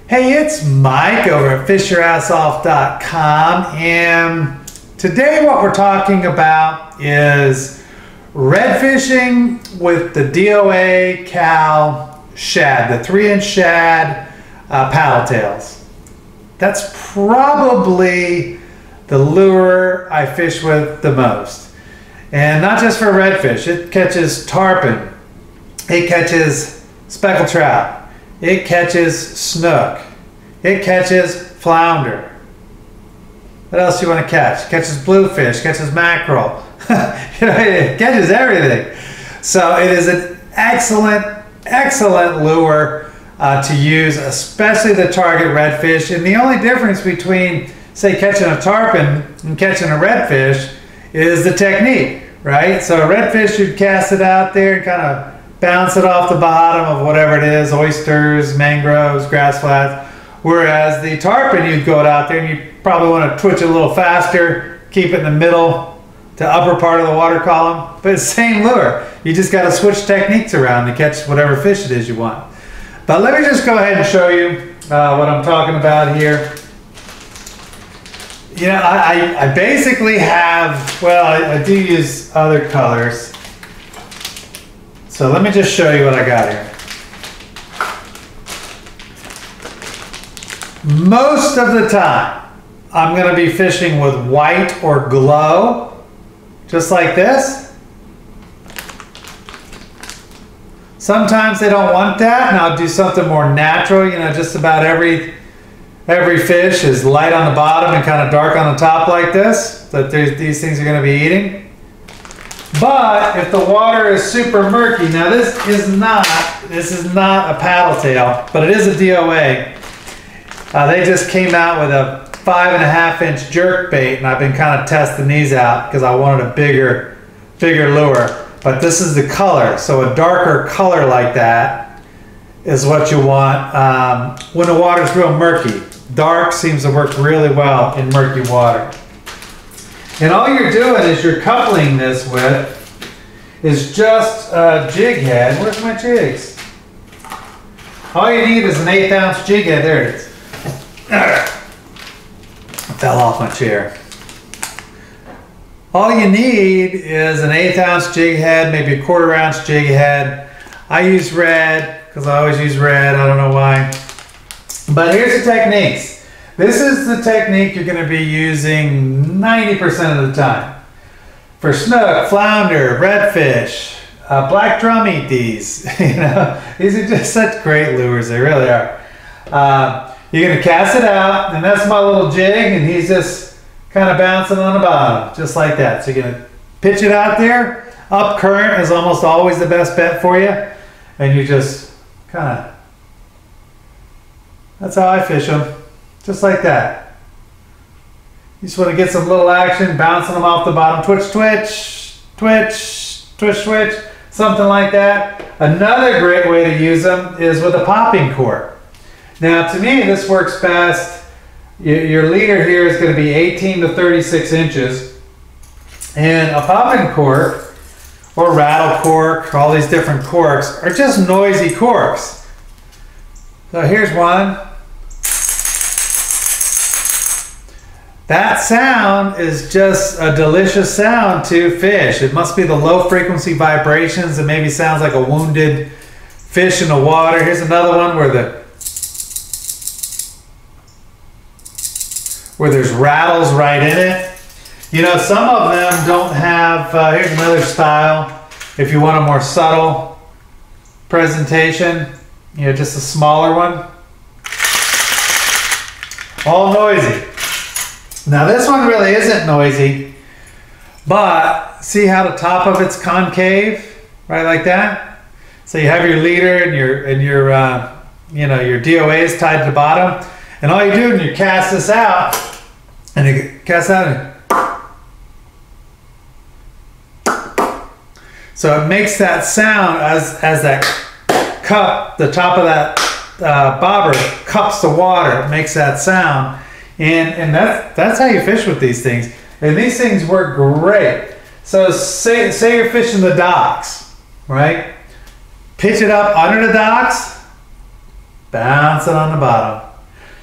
Hey, it's Mike over at fishyourassoff.com, and today what we're talking about is red fishing with the DOA Cal Shad, the 3-inch shad paddle tails. That's probably the lure I fish with the most. And not just for redfish, it catches tarpon, it catches speckled trout, it catches snook, it catches flounder. What else do you want to catch? It catches bluefish, catches mackerel. It catches everything. So it is an excellent lure to use, especially to target redfish. And the only difference between, say, catching a tarpon and catching a redfish is the technique, right? So a redfish, you'd cast it out there and kind of bounce it off the bottom of whatever it is, oysters, mangroves, grass flats. Whereas the tarpon, you'd go out there and you probably want to twitch it a little faster, keep it in the middle to upper part of the water column. But it's the same lure. You just got to switch techniques around to catch whatever fish it is you want. But let me just go ahead and show you what I'm talking about here. You know, I basically have, well, I do use other colors. So let me just show you what I got here. Most of the time, I'm going to be fishing with white or glow, just like this. Sometimes they don't want that, and I'll do something more natural. You know, just about every fish is light on the bottom and kind of dark on the top like this, that these things are going to be eating. But if the water is super murky, now this is not a paddle tail, but it is a DOA. They just came out with a 5.5-inch jerk bait, and I've been kind of testing these out because I wanted a bigger lure. But this is the color, so a darker color like that is what you want when the water's real murky. Dark seems to work really well in murky water. And all you're doing is you're coupling this with is just a jig head. Where's my jigs? All you need is an 1/8 ounce jig head. There it is. I fell off my chair. All you need is an 1/8 ounce jig head, maybe a 1/4 ounce jig head. I use red because I always use red. I don't know why. But here's the techniques. This is the technique you're going to be using 90% of the time. For snook, flounder, redfish, black drum eat these. You know, these are just such great lures. They really are. You're going to cast it out, and that's my little jig, and he's just kind of bouncing on the bottom, just like that. So you're going to pitch it out there. Up current is almost always the best bet for you, and you just kind of, that's how I fish them. Just like that. You just want to get some little action, bouncing them off the bottom. Twitch, twitch, twitch, twitch, twitch, something like that. Another great way to use them is with a popping cork. Now, to me, this works best. Your leader here is going to be 18 to 36 inches. And a popping cork, or rattle cork, all these different corks, are just noisy corks. So here's one. That sound is just a delicious sound to fish. It must be the low frequency vibrations that maybe sounds like a wounded fish in the water. Here's another one where there's rattles right in it. You know, some of them don't have, here's another style. If you want a more subtle presentation, you know, just a smaller one. All noisy. Now this one really isn't noisy, but see how the top of it's concave, right, like that? So you have your leader and your you know, your DOA is tied to the bottom, and all you do is you cast this out, and you cast out, and so it makes that sound as that cup, the top of that bobber cups the water. It makes that sound. And that's how you fish with these things. And these things work great. So say you're fishing the docks, right? Pitch it up under the docks, bounce it on the bottom.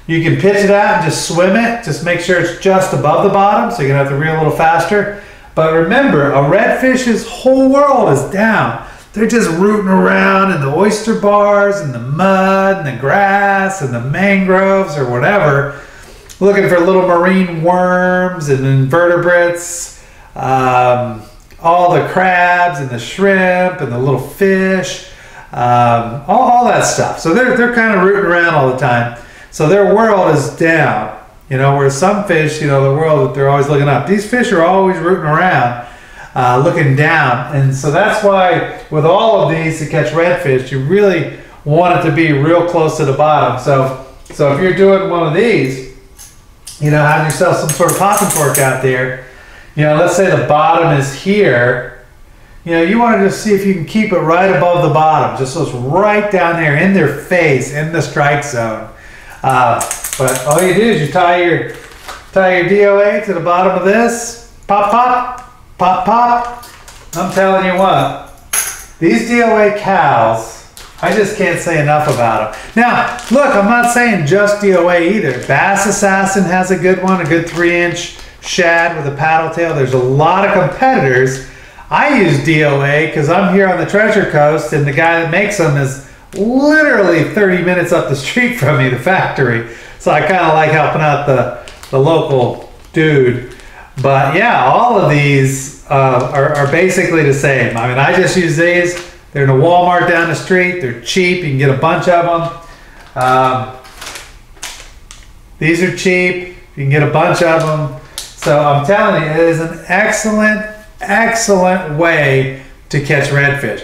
You can pitch it out and just swim it. Just make sure it's just above the bottom, so you're gonna have to reel a little faster. But remember, a redfish's whole world is down. They're just rooting around in the oyster bars and the mud and the grass and the mangroves or whatever, looking for little marine worms and invertebrates, all the crabs and the shrimp and the little fish, all that stuff. So they're kind of rooting around all the time. So their world is down, you know, where some fish, you know, the world, they're always looking up. These fish are always rooting around, looking down. And so that's why with all of these to catch redfish, you really want it to be real close to the bottom. So if you're doing one of these, you know, have yourself some sort of popping cork out there, you know, let's say the bottom is here, you know, you want to just see if you can keep it right above the bottom, just so it's right down there in their face, in the strike zone. But all you do is you tie your DOA to the bottom of this, pop, pop, pop, pop. I'm telling you what, these DOA cals, I just can't say enough about them. Now, look, I'm not saying just DOA either. Bass Assassin has a good one, a good 3-inch shad with a paddle tail. There's a lot of competitors. I use DOA because I'm here on the Treasure Coast, and the guy that makes them is literally 30 minutes up the street from me, the factory. So I kind of like helping out the local dude. But yeah, all of these are basically the same. I mean, I just use these. They're in a Walmart down the street. They're cheap. You can get a bunch of them. These are cheap. You can get a bunch of them. So I'm telling you, it is an excellent, excellent way to catch redfish.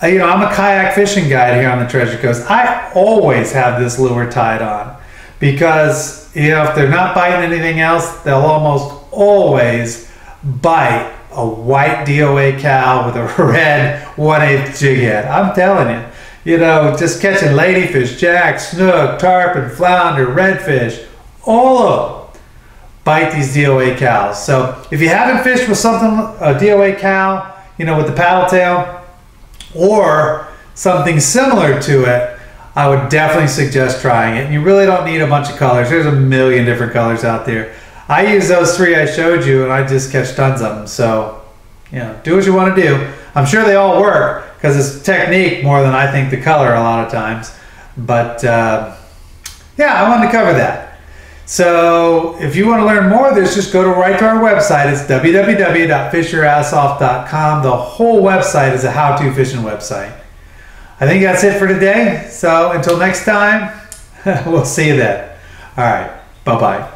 You know, I'm a kayak fishing guide here on the Treasure Coast. I always have this lure tied on because, you know, if they're not biting anything else, they'll almost always bite a white DOA cal with a red 1/8 jig head. I'm telling you, you know, just catching ladyfish, jack, snook, tarpon, flounder, redfish, all of them bite these DOA cals. So if you haven't fished with something, a DOA cal, you know, with the paddle tail or something similar to it, I would definitely suggest trying it. And you really don't need a bunch of colors. There's a million different colors out there. I use those 3 I showed you, and I just catch tons of them. So, you know, do what you want to do. I'm sure they all work because it's technique more than I think the color a lot of times. But yeah, I wanted to cover that. So if you want to learn more of this, just go right to our website. It's www.fishyourassoff.com. The whole website is a how-to fishing website. I think that's it for today. So until next time, we'll see you then. All right, bye-bye.